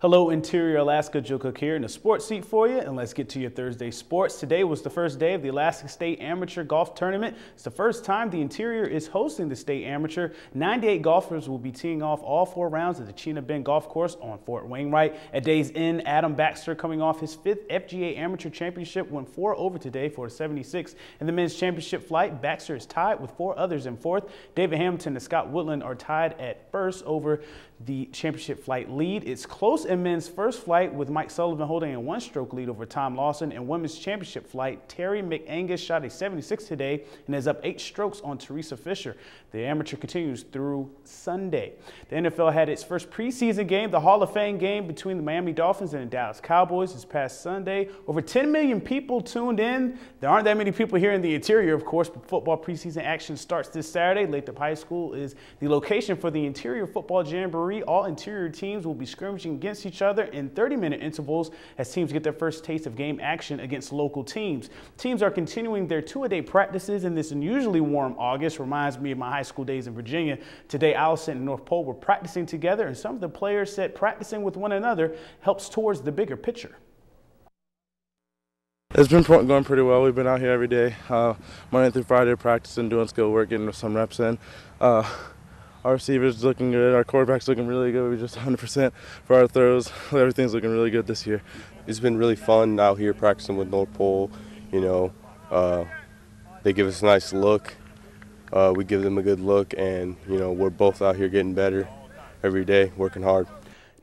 Hello, Interior Alaska. Joe Cook here in the sports seat for you, and let's get to your Thursday sports. Today was the first day of the Alaska State Amateur Golf Tournament. It's the first time the Interior is hosting the State Amateur. 98 golfers will be teeing off all 4 rounds at the Chena Bend Golf Course on Fort Wainwright. At day's end, Adam Baxter, coming off his 5th FGA Amateur Championship, went 4 over today for a 76. In the men's championship flight, Baxter is tied with 4 others in 4th. David Hamilton and Scott Woodland are tied at 1st over the championship flight lead. It's close in men's first flight, with Mike Sullivan holding a 1-stroke lead over Tom Lawson. In women's championship flight, Terry McAngus shot a 76 today and is up 8 strokes on Teresa Fisher. The amateur continues through Sunday. The NFL had its first preseason game, the Hall of Fame game between the Miami Dolphins and the Dallas Cowboys, this past Sunday. Over 10 million people tuned in. There aren't that many people here in the Interior, of course, but football preseason action starts this Saturday. Lathrop High School is the location for the Interior Football Jamboree. All Interior teams will be scrimmaging against each other in 30-minute intervals as teams get their first taste of game action against local teams. Teams are continuing their 2-a-day practices in this unusually warm August. Reminds me of my high school days in Virginia. Today, Allison and North Pole were practicing together, and some of the players said practicing with one another helps towards the bigger picture. It's been going pretty well. We've been out here every day, Monday through Friday, practicing, doing skill work, getting some reps in. Our receivers looking good. Our quarterback's looking really good. We're just 100% for our throws. Everything's looking really good this year. It's been really fun out here practicing with North Pole. You know, they give us a nice look. We give them a good look, and you know, we're both out here getting better every day, working hard.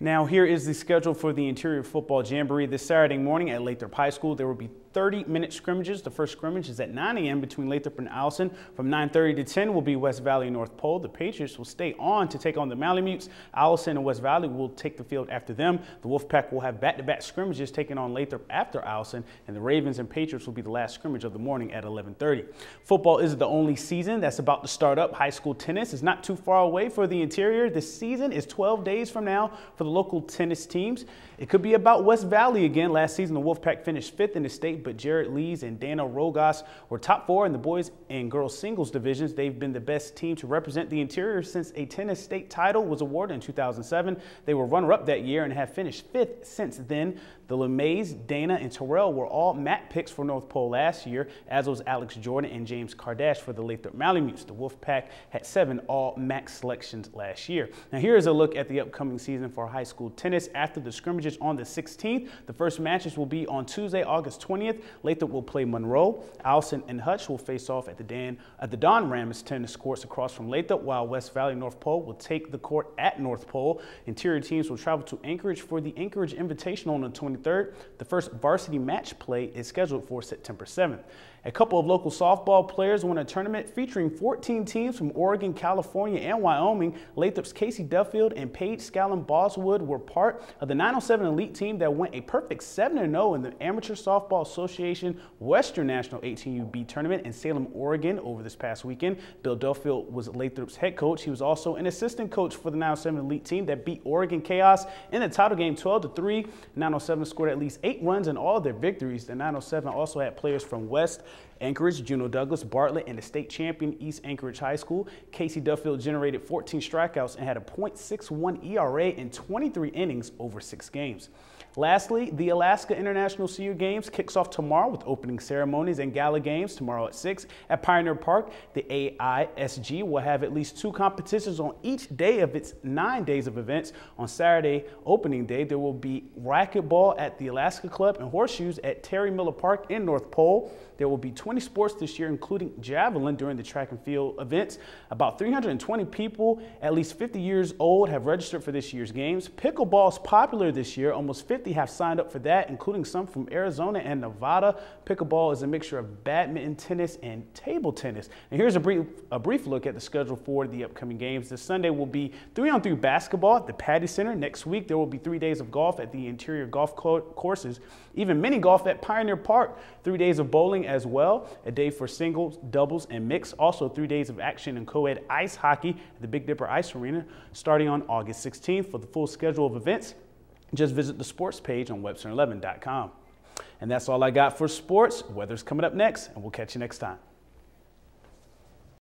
Now, here is the schedule for the Interior Football Jamboree this Saturday morning at Lathrop High School. There will be 30-minute scrimmages. The first scrimmage is at 9 a.m. between Lathrop and Allison. From 9:30 to 10 will be West Valley North Pole. The Patriots will stay on to take on the Malamutes. Allison and West Valley will take the field after them. The Wolfpack will have back-to-back scrimmages taking on Lathrop after Allison, and the Ravens and Patriots will be the last scrimmage of the morning at 11:30. Football isn't the only season that's about to start up. High school tennis is not too far away for the Interior. The season is 12 days from now for the local tennis teams. It could be about West Valley again. Last season, the Wolfpack finished 5th in the state, but Jared Lees and Dana Rogas were top 4 in the boys and girls singles divisions. They've been the best team to represent the Interior since a tennis state title was awarded in 2007. They were runner-up that year and have finished 5th since then. The LeMays, Dana, and Terrell were all MAC picks for North Pole last year, as was Alex Jordan and James Kardash for the Lathrop Malamutes. The Wolfpack had 7 all-MAC selections last year. Now, here is a look at the upcoming season for high school tennis. After the scrimmages on the 16th, the first matches will be on Tuesday, August 20th. Lathrop will play Monroe. Allison and Hutch will face off at the Don Ramos tennis courts across from Lathrop, while West Valley North Pole will take the court at North Pole. Interior teams will travel to Anchorage for the Anchorage Invitational on the 23rd. The first varsity match play is scheduled for September 7th. A couple of local softball players won a tournament featuring 14 teams from Oregon, California, and Wyoming. Lathrop's Casey Duffield and Paige Scallon Boswood were part of the 907 elite team that went a perfect 7-0 in the Amateur Softball Association Western National 18UB tournament in Salem, Oregon over this past weekend. Bill Duffield was Lathrop's head coach. He was also an assistant coach for the 907 elite team that beat Oregon Chaos in the title game 12-3. 907 scored at least 8 runs in all of their victories. The 907 also had players from West Anchorage, Juno Douglas, Bartlett, and the state champion East Anchorage High School. Casey Duffield generated 14 strikeouts and had a .61 ERA in 23 innings over 6 games. Lastly, the Alaska International Senior Games kicks off tomorrow with opening ceremonies and gala games tomorrow at 6 at Pioneer Park. The AISG will have at least 2 competitions on each day of its 9 days of events. On Saturday, opening day, there will be racquetball at the Alaska Club and horseshoes at Terry Miller Park in North Pole. There will be 20 sports this year, including javelin during the track and field events. About 320 people, at least 50 years old, have registered for this year's games. Pickleball is popular this year. Almost 50 have signed up for that, including some from Arizona and Nevada. Pickleball is a mixture of badminton, tennis, and table tennis. And here's a brief look at the schedule for the upcoming games. This Sunday will be 3-on-3 basketball at the Patty Center. Next week, there will be 3 days of golf at the Interior golf courses, even mini golf at Pioneer Park, 3 days of bowling as well, a day for singles, doubles, and mix. Also 3 days of action in co-ed ice hockey at the Big Dipper Ice Arena starting on August 16th. For the full schedule of events, just visit the sports page on Webster11.com. And that's all I got for sports. Weather's coming up next, and we'll catch you next time.